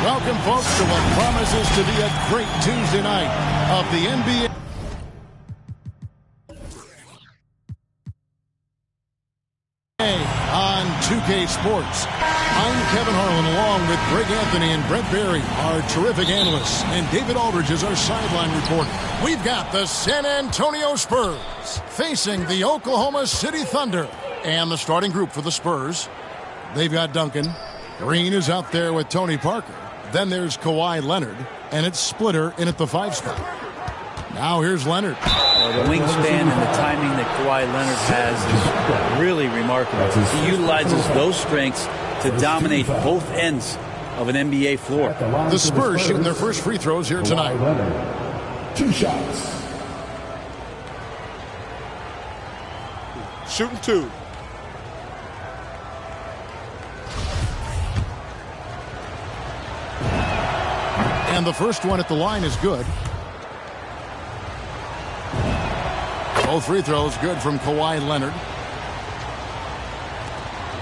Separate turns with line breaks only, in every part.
Welcome, folks, to what promises to be a great Tuesday night of the NBA. On 2K Sports. I'm Kevin Harlan, along with Greg Anthony and Brett Berry, our terrific analysts, and David Aldridge is our sideline reporter. We've got the San Antonio Spurs facing the Oklahoma City Thunder. And the starting group for the Spurs, they've got Duncan. Green is out there with Tony Parker. Then there's Kawhi Leonard, and it's Splitter in at the 5 spot. Now here's Leonard.
The wingspan and the timing that Kawhi Leonard has is really remarkable. He utilizes those strengths to dominate both ends of an NBA floor.
The Spurs shooting their first free throws here tonight.
2 shots.
Shooting 2.
And the first one at the line is good. Both free throws good from Kawhi Leonard.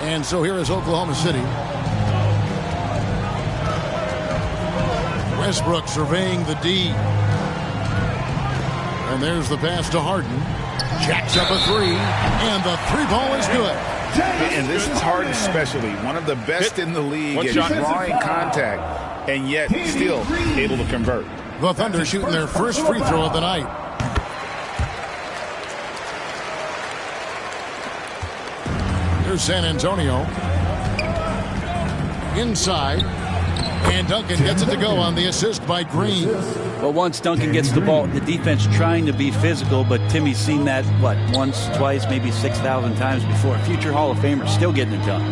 And so here is Oklahoma City. Westbrook surveying the D. And there's the pass to Harden. Jacks up a 3. And the 3 ball is good.
And this is Harden's specialty. One of the best in the league at drawing contact, and yet still able to convert.
The Thunder shooting their first free throw of the night. Here's San Antonio. Inside. And Duncan gets it to go on the assist by Green.
Well, once Duncan gets the ball, the defense trying to be physical, but Timmy's seen that, once, twice, maybe 6,000 times before. Future Hall of Famer still getting it done.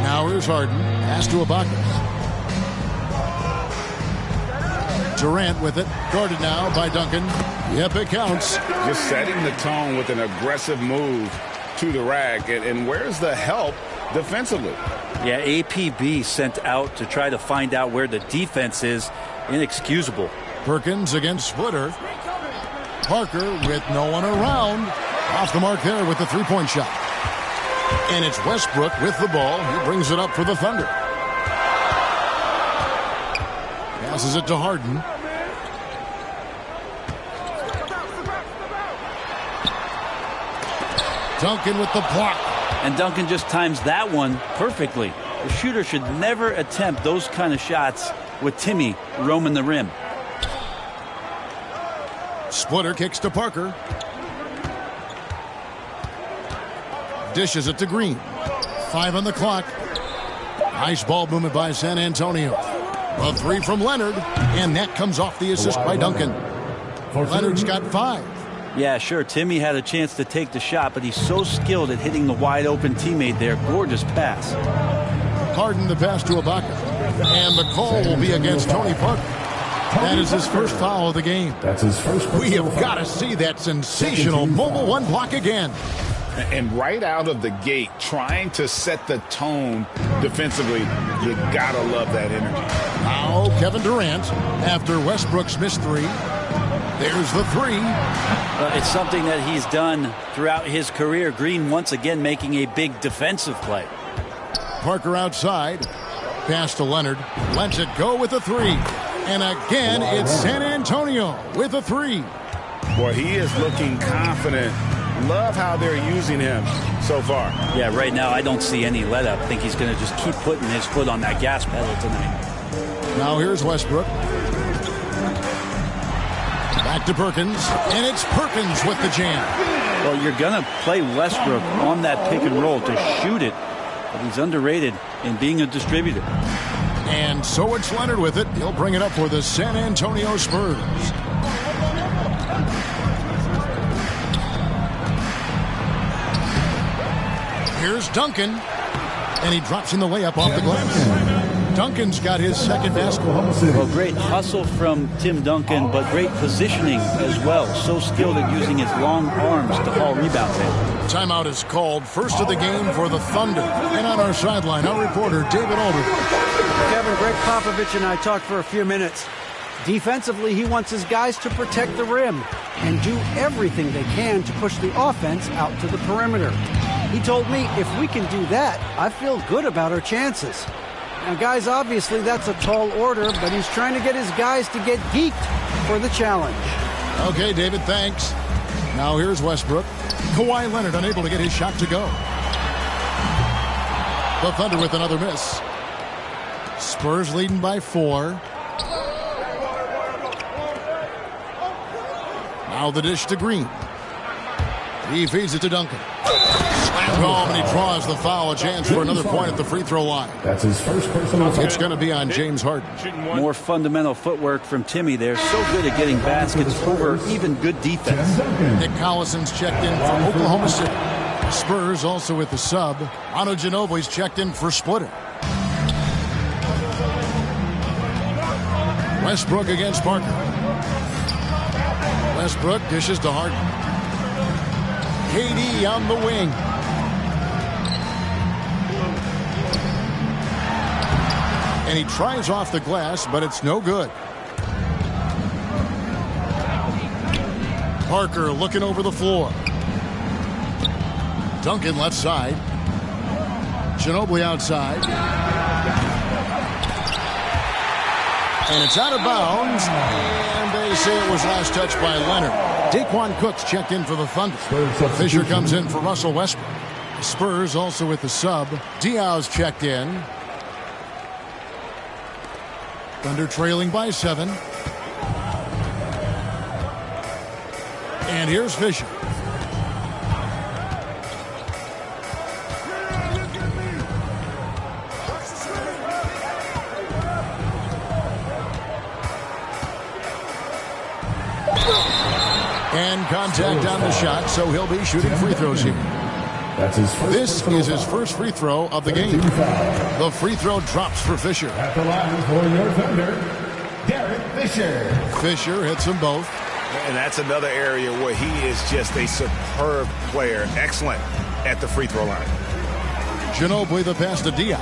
Now here's Harden. Pass to Ibaka. Durant with it. Guarded now by Duncan. Yep, it counts.
Just setting the tone with an aggressive move to the rack. And where's the help defensively?
Yeah, APB sent out to try to find out where the defense is. Inexcusable.
Perkins against Splitter. Parker with no one around. Off the mark there with the 3-point shot. And it's Westbrook with the ball. He brings it up for the Thunder. Passes it to Harden. Duncan with the block.
And Duncan just times that one perfectly. The shooter should never attempt those kind of shots with Timmy roaming the rim.
Splitter kicks to Parker. Dishes it to Green. 5 on the clock. Nice ball movement by San Antonio. A 3 from Leonard, and that comes off the assist by Duncan. Leonard's got 5.
Yeah, sure, Timmy had a chance to take the shot, but he's so skilled at hitting the wide-open teammate there. Gorgeous pass.
Harden the pass to Ibaka. And the call will be against Tony Parker. That is his first foul of the game.
That's his first.
We have got to see that sensational mobile 1 block again.
And right out of the gate, trying to set the tone defensively, you gotta love that energy.
Now Kevin Durant, after Westbrook's missed 3. There's the 3.
It's something that he's done throughout his career. Green once again making a big defensive play.
Parker outside. Pass to Leonard. Lets it go with a 3. And again, it's San Antonio with a 3.
Boy, he is looking confident. Love how they're using him so far.
Yeah, right now I don't see any let up. I think he's going to just keep putting his foot on that gas pedal tonight.
Now here's Westbrook. Back to Perkins, and it's Perkins with the jam.
Well, you're going to play Westbrook on that pick and roll to shoot it, but he's underrated in being a distributor.
And so it's Leonard with it. He'll bring it up for the San Antonio Spurs. Here's Duncan, and he drops in the layup off the glass. Duncan's got his second basket.
Well, great hustle from Tim Duncan, but great positioning as well. So skilled at using his long arms to haul rebounds in.
Timeout is called. First of the game for the Thunder. And on our sideline, our reporter, David Aldridge.
Kevin, Greg Popovich and I talked for a few minutes. Defensively, he wants his guys to protect the rim and do everything they can to push the offense out to the perimeter. He told me if we can do that, I feel good about our chances. Now, guys, obviously that's a tall order, but he's trying to get his guys to get geeked for the challenge.
Okay, David, thanks. Now here's Westbrook. Kawhi Leonard unable to get his shot to go. The Thunder with another miss. Spurs leading by 4. Now the dish to Green. He feeds it to Duncan. Slam home, and he draws the foul. A chance for another point at the free throw line.
That's his first personal foul.
It's going to be on James Harden.
More fundamental footwork from Timmy there. So good at getting baskets over even good defense.
Nick Collison's checked in from Oklahoma City. Spurs also with the sub. Manu Ginobili's checked in for Splitter. Westbrook against Parker. Westbrook dishes to Harden. KD on the wing. And he tries off the glass, but it's no good. Parker looking over the floor. Duncan left side. Ginobili outside. And it's out of bounds. And they say it was last touched by Leonard. Daquan Cook's checked in for the Thunder. Fisher comes in for Russell Westbrook. The Spurs also with the sub. Diaw's checked in. Thunder trailing by 7. And here's Fisher. And contact on the shot, so he'll be shooting free throws here.
That's his first.
This is his first free throw of the game. The free throw drops for Fisher.
At the line for your Thunder, Derek Fisher.
Fisher hits them both.
And that's another area where he is just a superb player. Excellent at the free throw line.
Ginobili the pass to Diaw.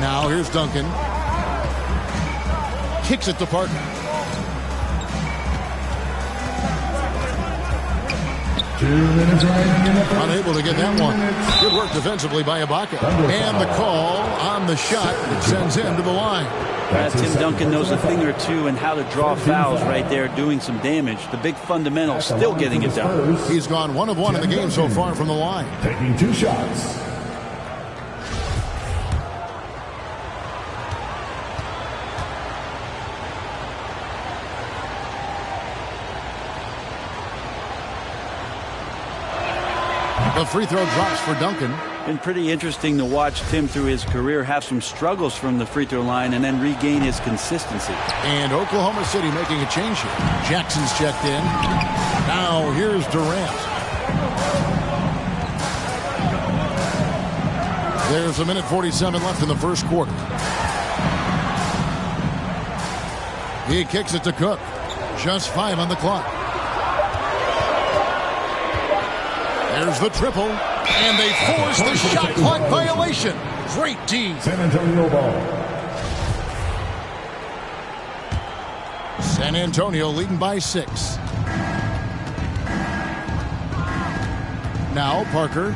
Now here's Duncan. Kicks it to Parker. Unable to get that one. Good work defensively by Ibaka. And the call on the shot that sends him to the line.
Tim Duncan knows a thing or two and how to draw fouls right there, doing some damage. The big fundamental still getting it done.
He's gone 1 of 1 in the game so far from the line.
Taking 2 shots.
The free throw drops for Duncan.
Been pretty interesting to watch Tim through his career have some struggles from the free throw line and then regain his consistency.
And Oklahoma City making a change here. Jackson's checked in. Now here's Durant. There's 1:47 left in the first quarter. He kicks it to Cook. Just 5 on the clock. There's the triple, and they force the shot clock violation. Great D.
San Antonio ball.
San Antonio leading by 6. Now Parker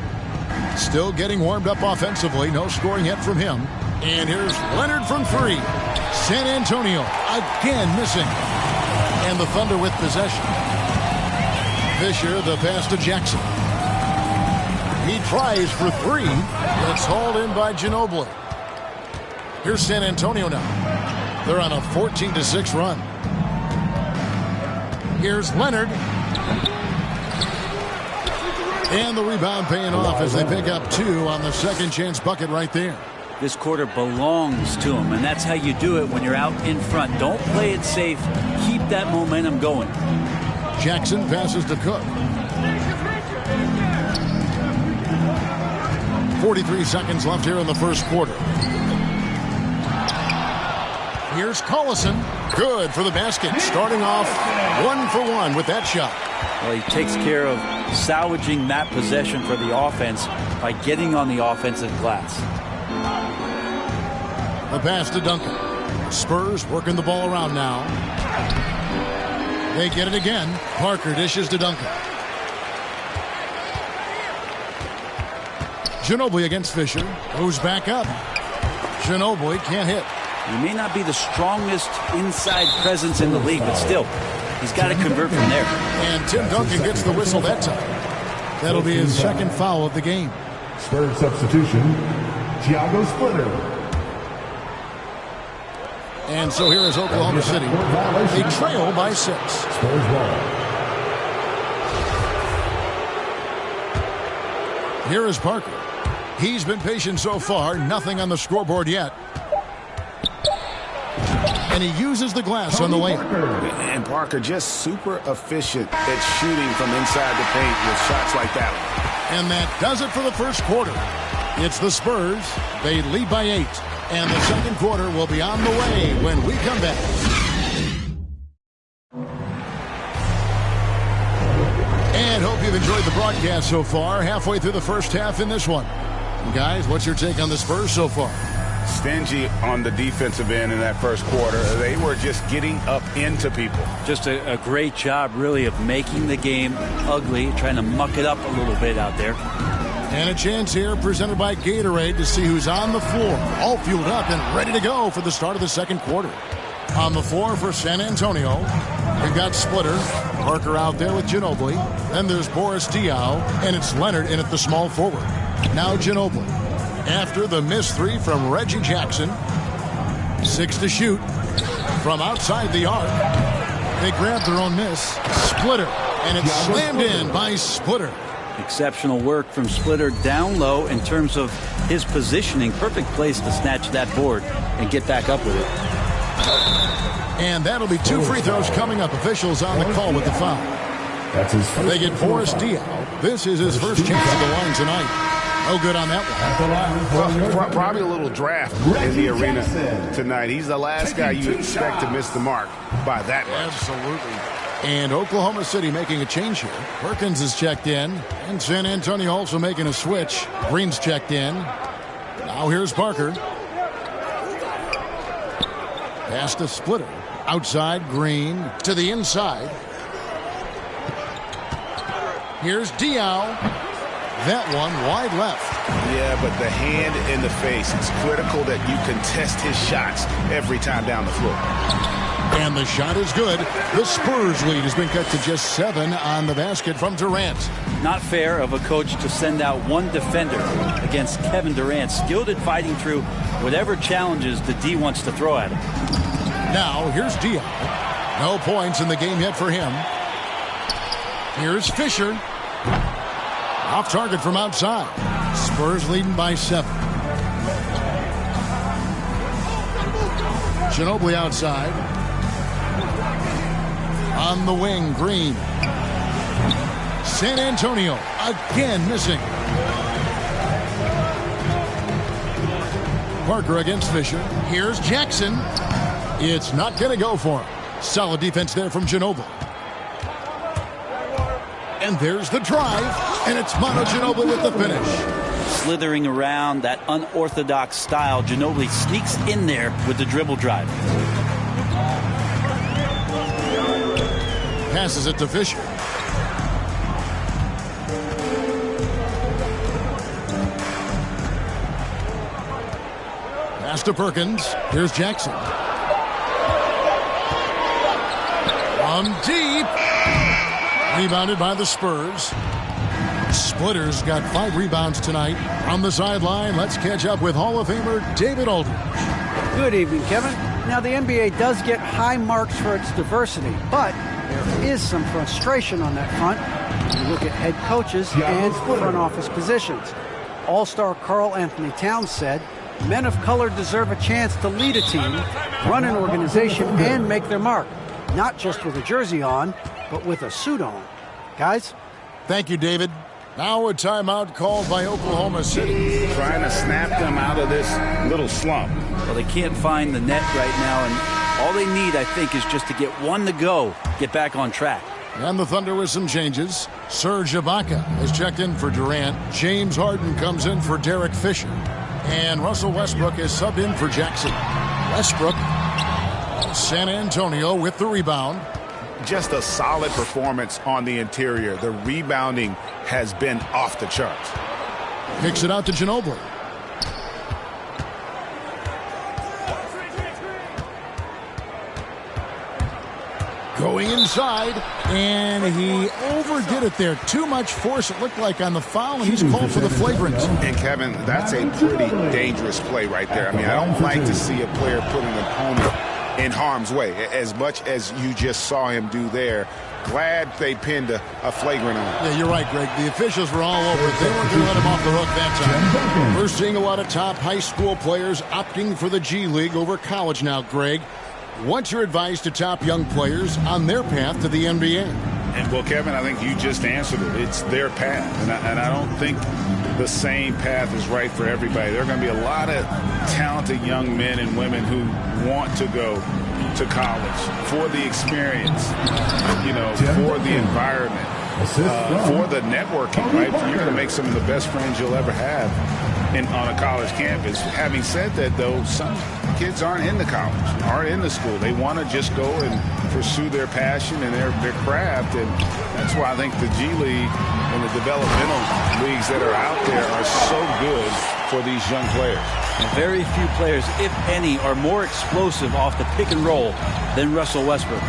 still getting warmed up offensively. No scoring yet from him. And here's Leonard from 3. San Antonio again missing. And the Thunder with possession. Fisher the pass to Jackson. He tries for 3. It's hauled in by Ginobili. Here's San Antonio now. They're on a 14-6 run. Here's Leonard. And the rebound paying off as they pick up 2 on the second chance bucket right there.
This quarter belongs to him, and that's how you do it when you're out in front. Don't play it safe. Keep that momentum going.
Jackson passes to Cook. 43 seconds left here in the first quarter. Here's Collison. Good for the basket. Starting off 1 for 1 with that shot.
Well, he takes care of salvaging that possession for the offense by getting on the offensive glass.
The pass to Duncan. Spurs working the ball around now. They get it again. Parker dishes to Duncan. Ginobili against Fisher. Goes back up. Ginobili can't hit.
He may not be the strongest inside presence in the league, but still, he's got to convert from there.
And Tim Duncan gets the whistle that time. That'll be his second foul of the game.
Spurs substitution, Thiago Splitter.
And so here is Oklahoma City. They trail by 6.
Spurs ball.
Here is Parker. He's been patient so far. Nothing on the scoreboard yet. And he uses the glass on the lane.
And Parker just super efficient at shooting from inside the paint with shots like that one.
And that does it for the first quarter. It's the Spurs. They lead by 8. And the second quarter will be on the way when we come back. And hope you've enjoyed the broadcast so far. Halfway through the first half in this one. Guys, what's your take on the Spurs so far?
Stingy on the defensive end in that first quarter. They were just getting up into people.
Just a great job, really, of making the game ugly, trying to muck it up a little bit out there.
And a chance here presented by Gatorade to see who's on the floor. All fueled up and ready to go for the start of the second quarter. On the floor for San Antonio, we've got Splitter. Parker out there with Ginobili. Then there's Boris Diaw, and it's Leonard in at the small forward. Now Ginobili. After the missed 3 from Reggie Jackson. 6 to shoot from outside the arc. They grab their own miss. Splitter. And it's slammed in by Splitter.
Exceptional work from Splitter down low in terms of his positioning. Perfect place to snatch that board and get back up with it.
And that'll be 2 free throws coming up. Officials on the call with the foul.
That's his first.
They get Boris Diaw. This is his first chance at the line tonight. No good on that one.
Probably a little draft in the arena tonight. He's the last guy you expect to miss the mark by that much.
Absolutely. And Oklahoma City making a change here. Perkins is checked in. And San Antonio also making a switch. Green's checked in. Now here's Parker. Pass to Splitter. Outside, Green. To the inside. Here's Diaw. That one wide left.
Yeah, but the hand in the face. It's critical that you contest his shots every time down the floor.
And the shot is good. The Spurs lead has been cut to just 7 on the basket from Durant.
Not fair of a coach to send out one defender against Kevin Durant, skilled at fighting through whatever challenges the D wants to throw at him.
Now, here's Diaw. No points in the game yet for him. Here's Fisher. Off target from outside. Spurs leading by 7. Ginobili outside. On the wing, Green. San Antonio again missing. Parker against Fisher. Here's Jackson. It's not going to go for him. Solid defense there from Ginobili. And there's the drive. And it's Manu Ginobili with the finish.
Slithering around that unorthodox style, Ginobili sneaks in there with the dribble drive.
Passes it to Fisher. Pass to Perkins. Here's Jackson. From deep. Rebounded by the Spurs. Splitter's got 5 rebounds tonight. On the sideline, let's catch up with Hall of Famer David Aldridge.
Good evening, Kevin. Now, the NBA does get high marks for its diversity, but there is some frustration on that front. You look at head coaches and front office positions. All-star Karl Anthony Towns said, men of color deserve a chance to lead a team, run an organization, and make their mark. Not just with a jersey on, but with a suit on. Guys?
Thank you, David. Now a timeout called by Oklahoma City.
Trying to snap them out of this little slump.
Well, they can't find the net right now, and all they need, I think, is just to get one to go, get back on track.
And the Thunder with some changes. Serge Ibaka is checked in for Durant. James Harden comes in for Derek Fisher. And Russell Westbrook is subbed in for Jackson. Westbrook, San Antonio with the rebound.
Just a solid performance on the interior. The rebounding has been off the charts.
Kicks it out to Ginobili. Going inside, and he overdid it there. Too much force, it looked like, on the foul, and he's called for the flagrant.
And, Kevin, that's a pretty dangerous play right there. I mean, I don't like to see a player put an opponent in harm's way, as much as you just saw him do there. Glad they pinned a flagrant on him.
Yeah, you're right, Greg. The officials were all over it. They weren't going to let him off the hook that time. We're seeing a lot of top high school players opting for the G League over college now, Greg. What's your advice to top young players on their path to the NBA?
And, well, Kevin, I think you just answered it. It's their path. And I don't think the same path is right for everybody. There are going to be a lot of talented young men and women who want to go to college for the experience, you know, for the environment, for the networking, right? You're going to make some of the best friends you'll ever have on a college campus. Having said that, though, some kids aren't into college, aren't into school. They want to just go and pursue their passion and their craft, and that's why I think the G League and the developmental leagues that are out there are so good for these young players.
And very few players, if any, are more explosive off the pick and roll than Russell Westbrook.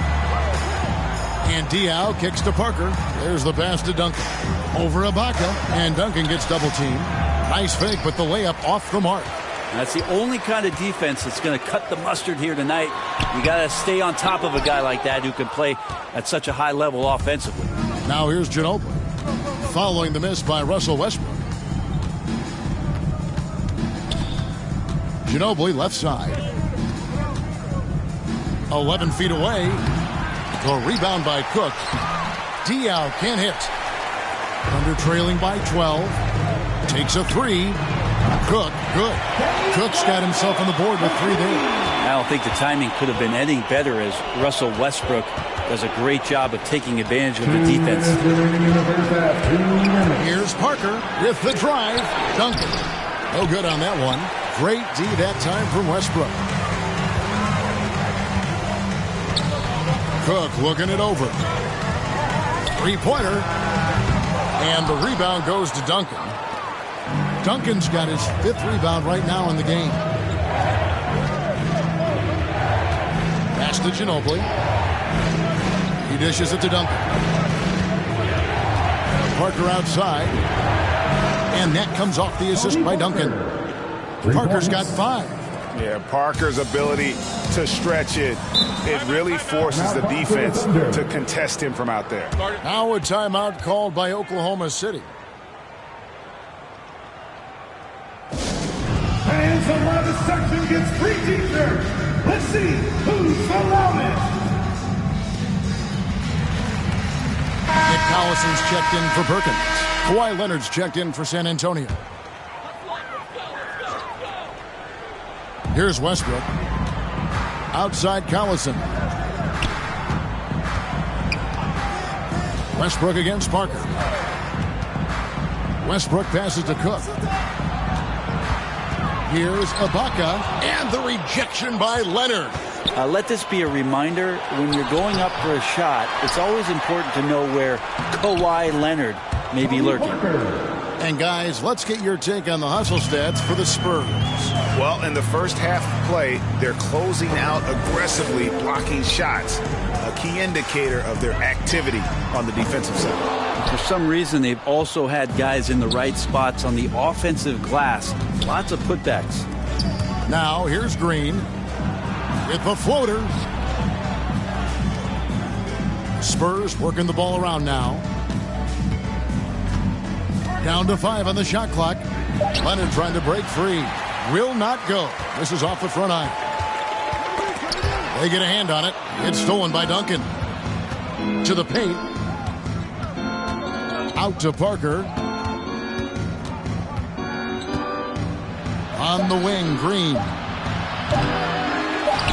And Diaw kicks to Parker. There's the pass to Duncan. Over Ibaka, and Duncan gets double-teamed. Nice fake, but the layup off the mark.
That's the only kind of defense that's going to cut the mustard here tonight. You got to stay on top of a guy like that who can play at such a high level offensively.
Now here's Ginobili, following the miss by Russell Westbrook. Ginobili left side. 11 feet away. The rebound by Cook. Diaw can't hit. Under trailing by 12. Takes a three. Cook, good. Cook's got himself on the board with three there.
I don't think the timing could have been any better, as Russell Westbrook does a great job of taking advantage of the defense.
Here's Parker with the drive. Duncan. No good on that one. Great D that time from Westbrook. Cook looking it over. Three-pointer. And the rebound goes to Duncan. Duncan's got his 5th rebound right now in the game. Pass to Ginobili. He dishes it to Duncan. Parker outside. And that comes off the assist by Duncan. Parker's got 5.
Yeah, Parker's ability to stretch it, it really forces the defense to contest him from out there.
Now a timeout called by Oklahoma City.
Fans around the section gets free t-shirts. Let's see who's the loudest.
Nick Collison's checked in for Perkins. Kawhi Leonard's checked in for San Antonio. Here's Westbrook. Outside Collison. Westbrook against Parker. Westbrook passes to Cook. Here's Ibaka, and the rejection by Leonard.
Let this be a reminder, when you're going up for a shot, it's always important to know where Kawhi Leonard may be lurking.
And guys, let's get your take on the hustle stats for the Spurs.
Well, in the first half of play, they're closing out aggressively, blocking shots. A key indicator of their activity on the defensive side.
For some reason, they've also had guys in the right spots on the offensive glass. Lots of putbacks.
Now, here's Green with the floater. Spurs working the ball around now. Down to 5 on the shot clock. Leonard trying to break free. Will not go. This is off the front eye. They get a hand on it. It's stolen by Duncan. To the paint. Out to Parker. On the wing, Green.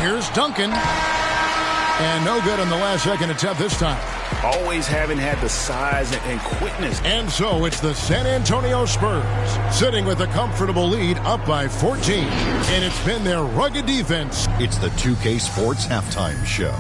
Here's Duncan. And no good on the last second attempt this time.
Always having had the size and quickness.
And so it's the San Antonio Spurs sitting with a comfortable lead up by 14. And it's been their rugged defense.
It's the 2K Sports Halftime Show.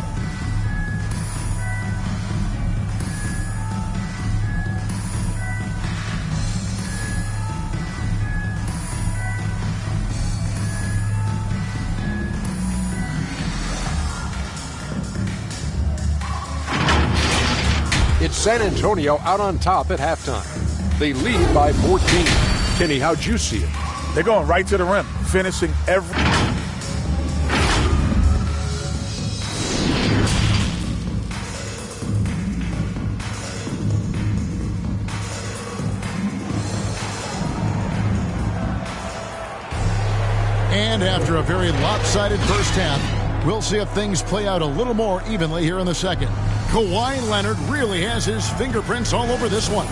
It's San Antonio out on top at halftime. They lead by 14. Kenny, how'd you see it?
They're going right to the rim, finishing every...
And after a very lopsided first half, we'll see if things play out a little more evenly here in the second. Kawhi Leonard really has his fingerprints all over this one.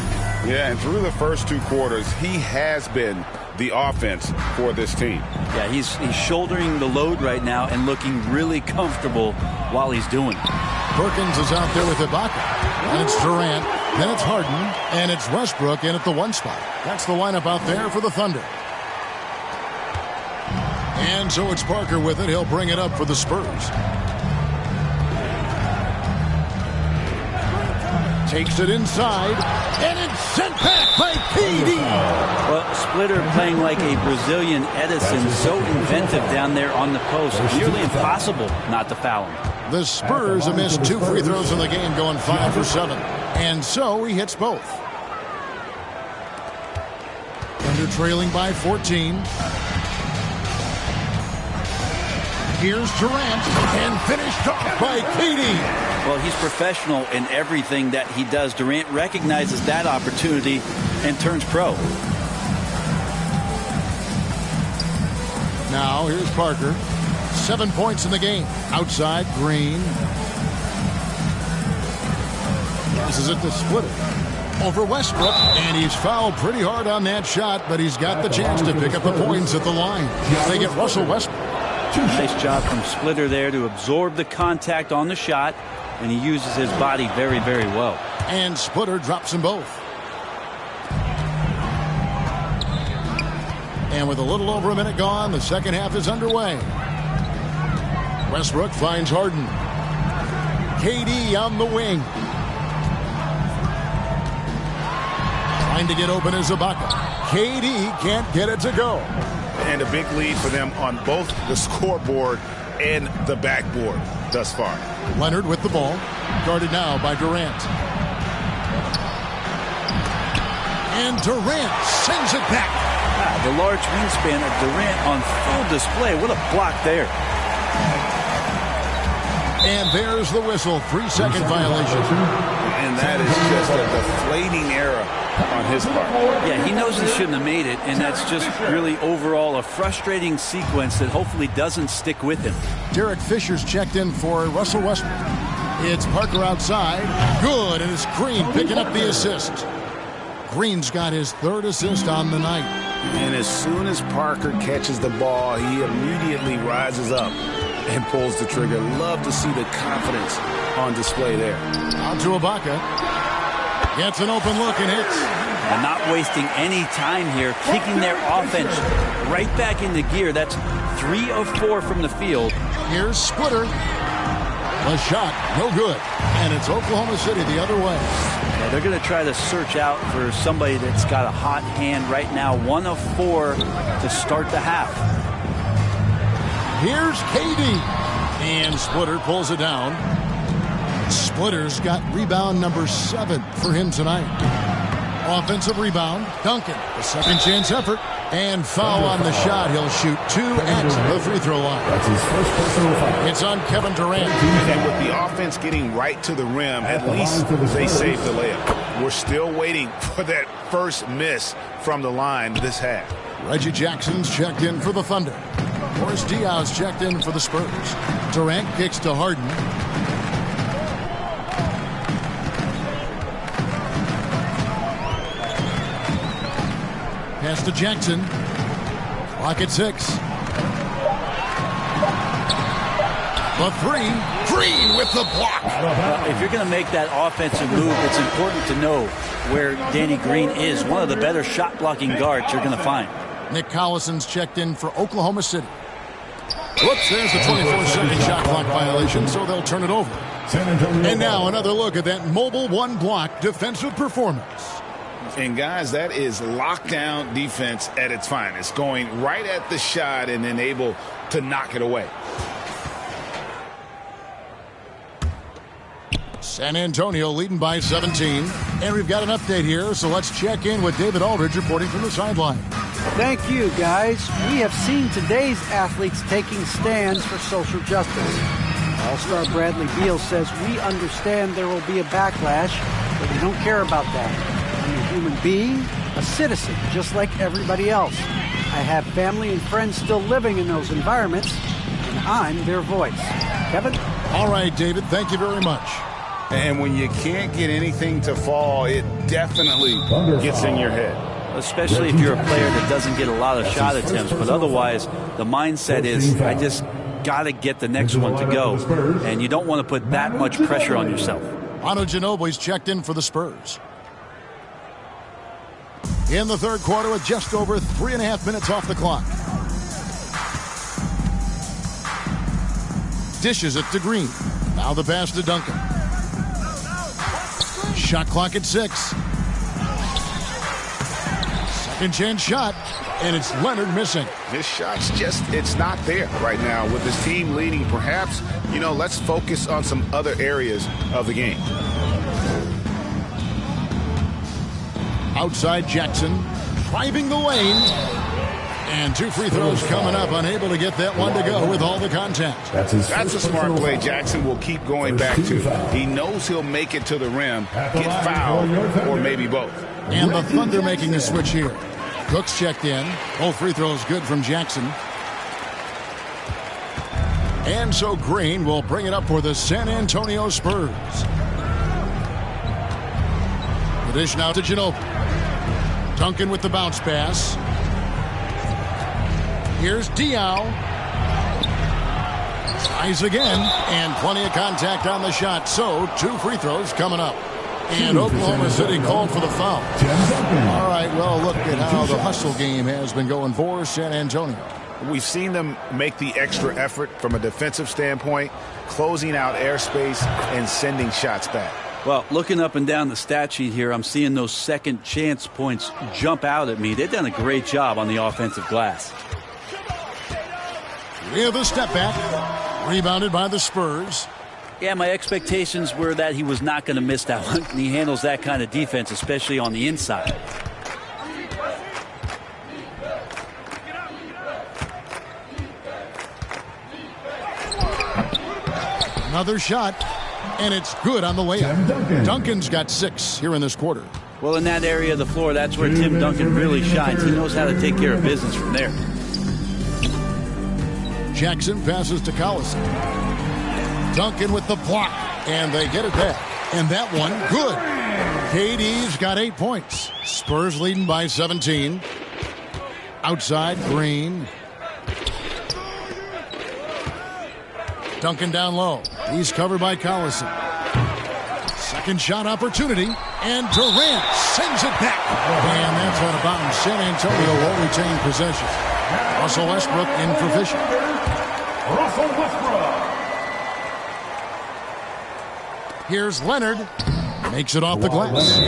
Yeah, and through the first 2 quarters, he has been the offense for this team.
Yeah, he's shouldering the load right now and looking really comfortable while he's doing it.
Perkins is out there with Ibaka. And it's Durant. Then it's Harden. And it's Westbrook in at the 1 spot. That's the lineup out there for the Thunder. And so it's Parker with it. He'll bring it up for the Spurs. Takes it inside, and it's sent back by KD.
Well, Splitter playing like a Brazilian Edison, so inventive down there on the post. Nearly impossible not to foul him.
The Spurs have missed 2 free throws in the game, going 5 for 7. And so he hits both. Thunder trailing by 14. Here's Durant, and finished off by KD.
Well, he's professional in everything that he does. Durant recognizes that opportunity and turns pro.
Now, here's Parker. 7 points in the game. Outside, Green. This is it to Splitter. Over Westbrook, and he's fouled pretty hard on that shot, but he's got the chance to pick up the points at the line. They get Russell Westbrook.
Nice job from Splitter there to absorb the contact on the shot, and he uses his body very, very well.
And Splitter drops them both. And with a little over a minute gone, the second half is underway. Westbrook finds Harden. KD on the wing. Trying to get open is Ibaka. KD can't get it to go.
And a big lead for them on both the scoreboard and the backboard thus far.
Leonard with the ball. Guarded now by Durant. And Durant sends it back.
The large wingspan of Durant on full display. What a block there.
And there's the whistle. 3-second violation.
And that is just a deflating error on his part.
Yeah, he knows he shouldn't have made it, and that's just really overall a frustrating sequence that hopefully doesn't stick with him.
Derek Fisher's checked in for Russell Westbrook. It's Parker outside. Good, and it's Green picking up the assist. Green's got his 3rd assist on the night.
And as soon as Parker catches the ball, he immediately rises up and pulls the trigger. Love to see the confidence on display there.
Out to Ibaka. Gets an open look and hits.
And not wasting any time here, kicking their offense right back into gear. That's 3 of 4 from the field.
Here's Splitter. A shot, no good. And it's Oklahoma City the other way.
Yeah, they're going to try to search out for somebody that's got a hot hand right now. 1 of 4 to start the half.
Here's KD. And Splitter pulls it down. Splitter's got rebound number 7 for him tonight. Offensive rebound. Duncan, a second chance effort. And foul on the shot. He'll shoot 2 at the free throw line.
That's his first personal foul.
It's on Kevin Durant.
And with the offense getting right to the rim, at least they saved the layup. We're still waiting for that first miss from the line this half.
Reggie Jackson's checked in for the Thunder. Boris Diaz checked in for the Spurs. Durant kicks to Harden. Pass to Jackson. Clock at 6. The 3. Green with the block.
If you're going to make that offensive move, it's important to know where Danny Green is. One of the better shot blocking guards you're going to find.
Nick Collison's checked in for Oklahoma City. Whoops, there's the 24-second shot clock violation, so they'll turn it over. And now another look at that mobile one-block defensive performance.
And, guys, that is lockdown defense at its finest, going right at the shot and then able to knock it away.
San Antonio leading by 17. And we've got an update here, so let's check in with David Aldridge reporting from the sideline.
Thank you, guys. We have seen today's athletes taking stands for social justice. All-star Bradley Beal says, "We understand there will be a backlash, but we don't care about that. I'm a human being, a citizen, just like everybody else. I have family and friends still living in those environments, and I'm their voice." Kevin?
All right, David, thank you very much.
And when you can't get anything to fall, it definitely gets in your head.
Especially if you're a player that doesn't get a lot of shot attempts, but otherwise the mindset is, I just got to get the next one to go, and you don't want to put that much pressure on yourself.
Manu Ginobili's checked in for the Spurs. In the third quarter with just over 3.5 minutes off the clock. Dishes it to Green. Now the pass to Duncan. Shot clock at 6. Second chance shot, and it's Leonard missing.
His shot's just, it's not there right now. With his team leading, perhaps, let's focus on some other areas of the game.
Outside Jackson, driving the lane. And 2 free throws coming up, unable to get that one to go with all the contact.
That's a smart play Jackson will keep going back to. He knows he'll make it to the rim, get fouled, or maybe both.
And the Thunder making a switch here. Cook's checked in. Both free throws good from Jackson. And so Green will bring it up for the San Antonio Spurs. The dish now to Ginobili. Duncan with the bounce pass. Here's Diaw. Tries again, and plenty of contact on the shot. So 2 free throws coming up. And Oklahoma City called for the foul. All right, well, look at how the hustle game has been going for San Antonio.
We've seen them make the extra effort from a defensive standpoint, closing out airspace and sending shots back.
Well, looking up and down the stat sheet here, I'm seeing those second chance points jump out at me. They've done a great job on the offensive glass.
We have a step back, rebounded by the Spurs.
Yeah, my expectations were that he was not going to miss that one. And he handles that kind of defense, especially on the inside.
Another shot, and it's good on the layup. Duncan's got 6 here in this quarter.
Well, in that area of the floor, that's where Tim Duncan really shines. He knows how to take care of business from there.
Jackson passes to Collison. Duncan with the block, and they get it back. And that one, good. KD's got 8 points. Spurs leading by 17. Outside, Green. Duncan down low. He's covered by Collison. Second shot opportunity, and Durant sends it back. And that's out of bounds. San Antonio will retain possession. Russell Westbrook in for Fisher.
Russell Westbrook.
Here's Leonard. Makes it off the glass.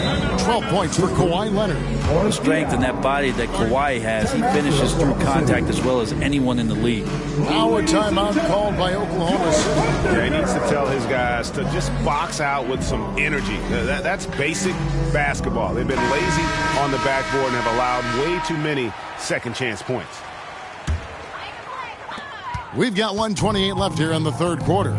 12 points for Kawhi Leonard.
The strength in that body that Kawhi has, he finishes through contact as well as anyone in the league.
Now a timeout called by Oklahoma City.
Yeah, he needs to tell his guys to just box out with some energy. That's basic basketball. They've been lazy on the backboard and have allowed way too many second chance points.
We've got 1:28 left here in the third quarter.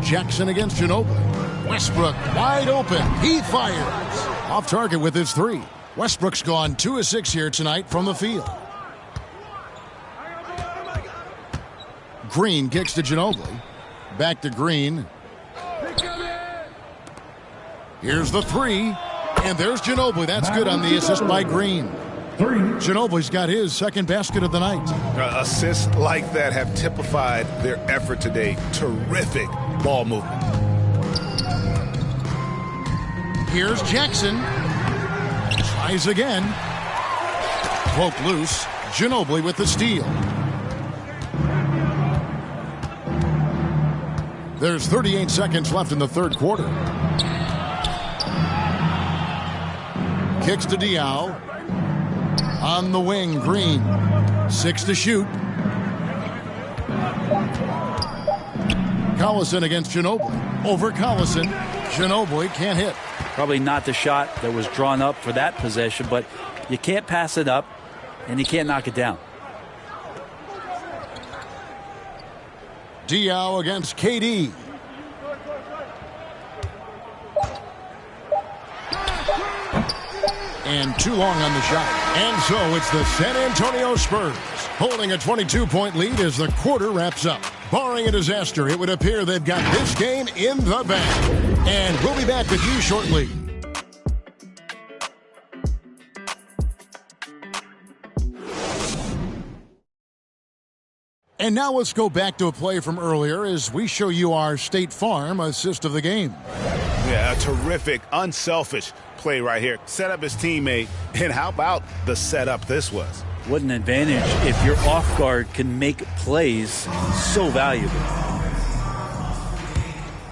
Jackson against Ginobili. Westbrook wide open. He fires. Off target with his 3. Westbrook's gone 2 of 6 here tonight from the field. Green kicks to Ginobili. Back to Green. Here's the 3. And there's Ginobili. That's good on the assist by Green. Ginobili's got his second basket of the night.
Assists like that have typified their effort today. Terrific ball movement.
Here's Jackson. Tries again. Broke loose. Ginobili with the steal. There's 38 seconds left in the third quarter. Kicks to Diaw. On the wing, Green. 6 to shoot. Collison against Ginobili. Over Collison. Ginobili can't hit.
Probably not the shot that was drawn up for that possession, but you can't pass it up, and you can't knock it down.
Diaw against KD. And too long on the shot. And so it's the San Antonio Spurs holding a 22-point lead as the quarter wraps up. Barring a disaster, it would appear they've got this game in the bag. And we'll be back with you shortly. And now let's go back to a play from earlier as we show you our State Farm assist of the game.
Yeah, a terrific, unselfish play right here. Set up his teammate, and how about the setup this was?
What an advantage if your off guard can make plays so valuable.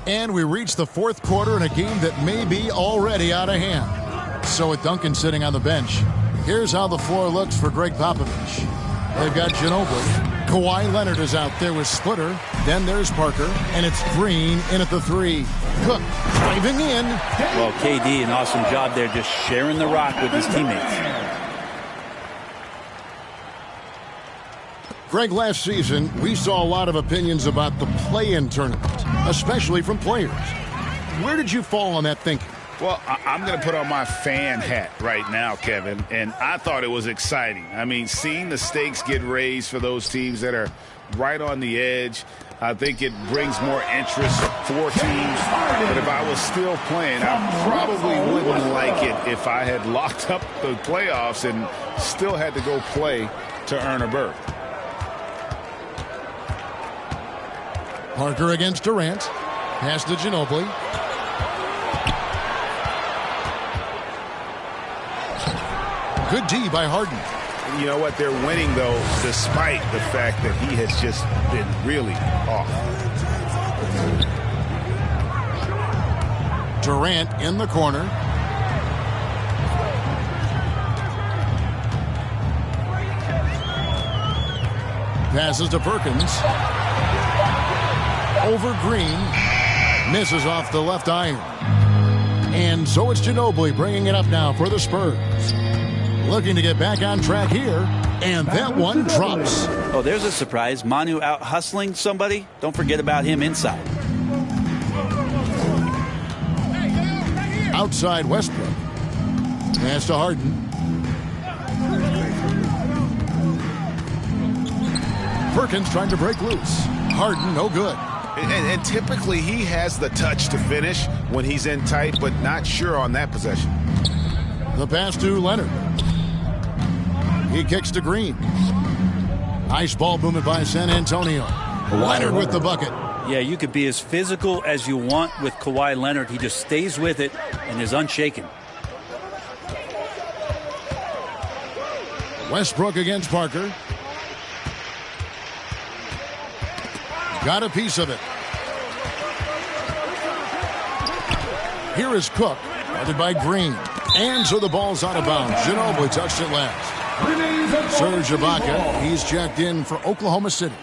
And we reach the fourth quarter in a game that may be already out of hand. So with Duncan sitting on the bench, here's how the floor looks for Greg Popovich. They've got Ginobili. Kawhi Leonard is out there with Splitter. Then there's Parker, and it's Green in at the three. Cook driving in.
Well, KD, an awesome job there, just sharing the rock with his teammates.
Greg, last season, we saw a lot of opinions about the play-in tournament, especially from players. Where did you fall on that thinking?
Well, I'm going to put on my fan hat right now, Kevin, and I thought it was exciting. I mean, seeing the stakes get raised for those teams that are right on the edge, I think it brings more interest for teams. But if I was still playing, I probably wouldn't like it if I had locked up the playoffs and still had to go play to earn a berth.
Parker against Durant. Pass to Ginobili. Good D by Harden.
You know what? They're winning, though, despite the fact that he has just been really off.
Durant in the corner. Passes to Perkins. Over Green. Misses off the left iron. And so it's Ginobili bringing it up now for the Spurs. Looking to get back on track here. And that one drops.
Oh, there's a surprise. Manu out hustling somebody. Don't forget about him inside.
Outside Westbrook. Pass to Harden. Perkins trying to break loose. Harden, no good.
And typically he has the touch to finish when he's in tight, but not sure on that possession.
The pass to Leonard. He kicks to Green. Nice ball movement by San Antonio. Leonard with the bucket.
Yeah, you could be as physical as you want with Kawhi Leonard. He just stays with it and is unshaken.
Westbrook against Parker. Got a piece of it. Here is Cook, guarded by Green. And so the ball's out of bounds. Ginobili touched it last. Serge Ibaka, he's checked in for Oklahoma City.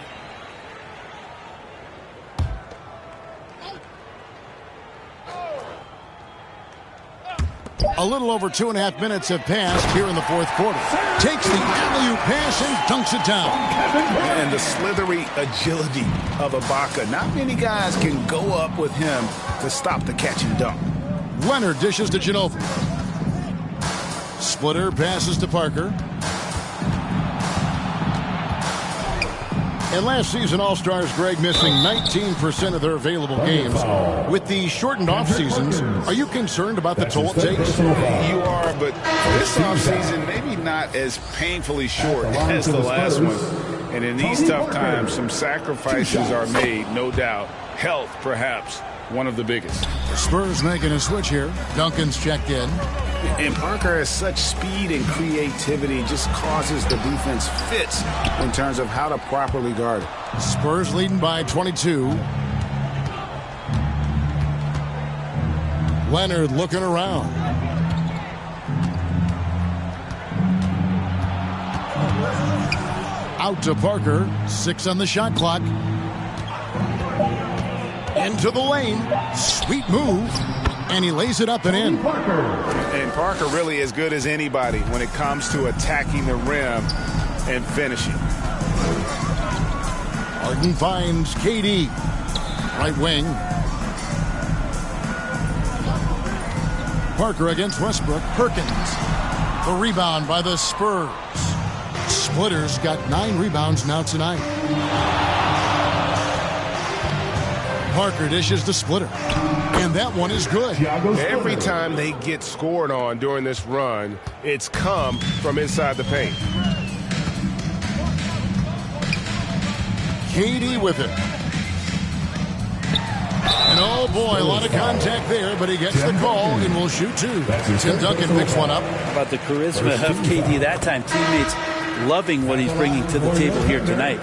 A little over 2.5 minutes have passed here in the fourth quarter. Takes the alley-oop pass and dunks it down.
And the slithery agility of Ibaka. Not many guys can go up with him to stop the catch and dunk.
Leonard dishes to Ginobili. Splitter passes to Parker. And last season, All-Stars, Greg, missing 19% of their available games. With the shortened off-seasons, are you concerned about the toll it takes?
You are, but this off-season maybe not as painfully short as the last one. And in these tough times, some sacrifices are made, no doubt. Health, perhaps, one of the biggest.
The Spurs making a switch here. Duncan's checked in.
And Parker has such speed and creativity, just causes the defense fits in terms of how to properly guard it.
Spurs leading by 22. Leonard looking around. Out to Parker. 6 on the shot clock. Into the lane. Sweet move. And he lays it up and in.
And Parker really as good as anybody when it comes to attacking the rim and finishing.
Harden finds KD. Right wing. Parker against Westbrook. Perkins. The rebound by the Spurs. Splitters got 9 rebounds now tonight. Parker dishes the Splitter. And that one is good.
Every time they get scored on during this run, it's come from inside the paint.
KD with it. And oh boy, a lot of contact there, but he gets the call and will shoot 2. Tim Duncan picks one up.
How about the charisma of KD that time? Teammates loving what he's bringing to the table here tonight.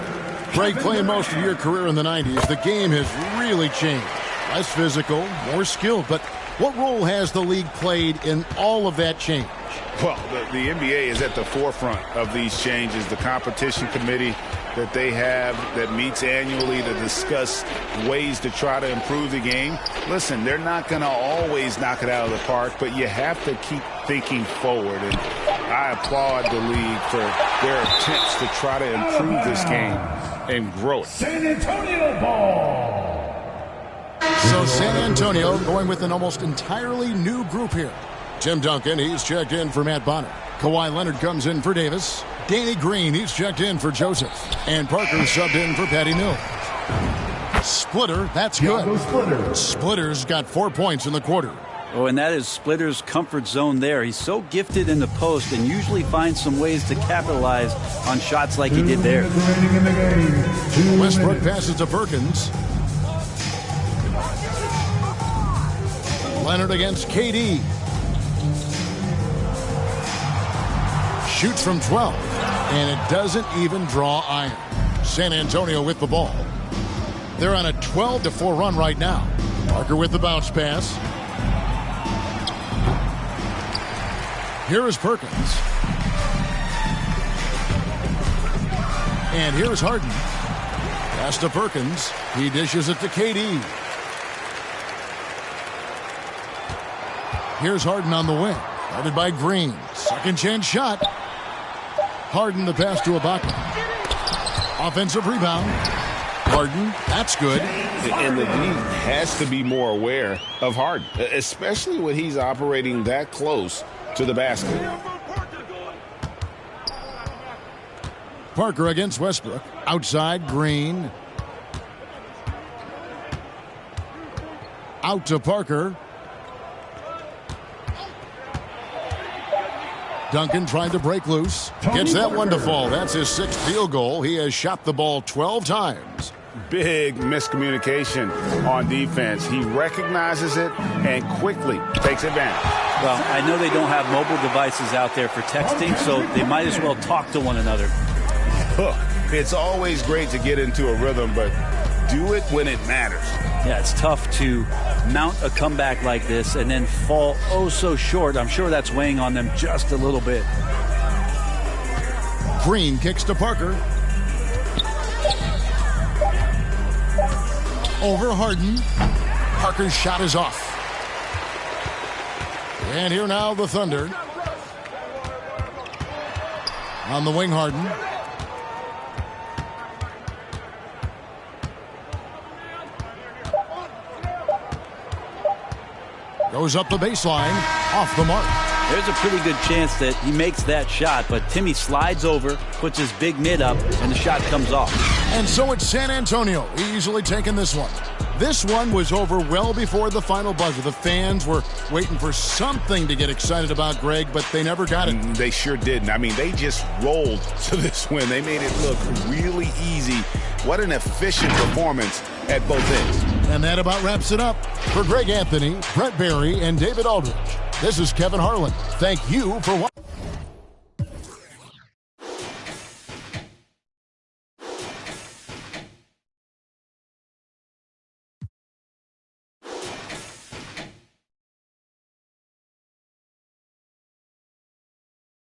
Greg, playing most of your career in the 90s, the game has really changed. Less physical, more skilled, but what role has the league played in all of that change?
Well, the NBA is at the forefront of these changes. The competition committee that they have that meets annually to discuss ways to try to improve the game. Listen, they're not going to always knock it out of the park, but you have to keep thinking forward. And I applaud the league for their attempts to try to improve this game and grow it.
San Antonio ball.
So San Antonio going with an almost entirely new group here. Tim Duncan, he's checked in for Matt Bonner. Kawhi Leonard comes in for Davis. Danny Green, he's checked in for Joseph. And Parker subbed in for Patty Mills. Splitter, that's good. Splitter's got 4 points in the quarter.
Oh, and that is Splitter's comfort zone there. He's so gifted in the post and usually finds some ways to capitalize on shots like he did there.
Westbrook passes to Perkins. Leonard against KD. Shoots from 12. And it doesn't even draw iron. San Antonio with the ball. They're on a 12-4 run right now. Parker with the bounce pass. Here is Perkins. And here's Harden. Pass to Perkins. He dishes it to KD. Here's Harden on the wing. Guarded by Green. Second chance shot. Harden the pass to Ibaka. Offensive rebound. Harden, that's good.
And the league has to be more aware of Harden, especially when he's operating that close to the basket.
Parker against Westbrook. Outside, Green. Out to Parker. Duncan trying to break loose. Gets that one to fall. That's his 6th field goal. He has shot the ball 12 times.
Big miscommunication on defense. He recognizes it and quickly takes advantage.
Well, I know they don't have mobile devices out there for texting, so they might as well talk to one another.
Look, it's always great to get into a rhythm, but do it when it matters.
Yeah, it's tough to mount a comeback like this and then fall oh so short. I'm sure that's weighing on them just a little bit.
Green kicks to Parker. Over Harden. Parker's shot is off. And here now the Thunder. On the wing, Harden. Goes up the baseline, off the mark.
There's a pretty good chance that he makes that shot, but Timmy slides over, puts his big mid up, and the shot comes off.
And so it's San Antonio easily taking this one. This one was over well before the final buzzer. The fans were waiting for something to get excited about, Greg, but they never got it.
They sure didn't. I mean, they just rolled to this win. They made it look really easy. What an efficient performance at both ends.
And that about wraps it up. For Greg Anthony, Brett Barry, and David Aldridge, this is Kevin Harlan. Thank you for watching.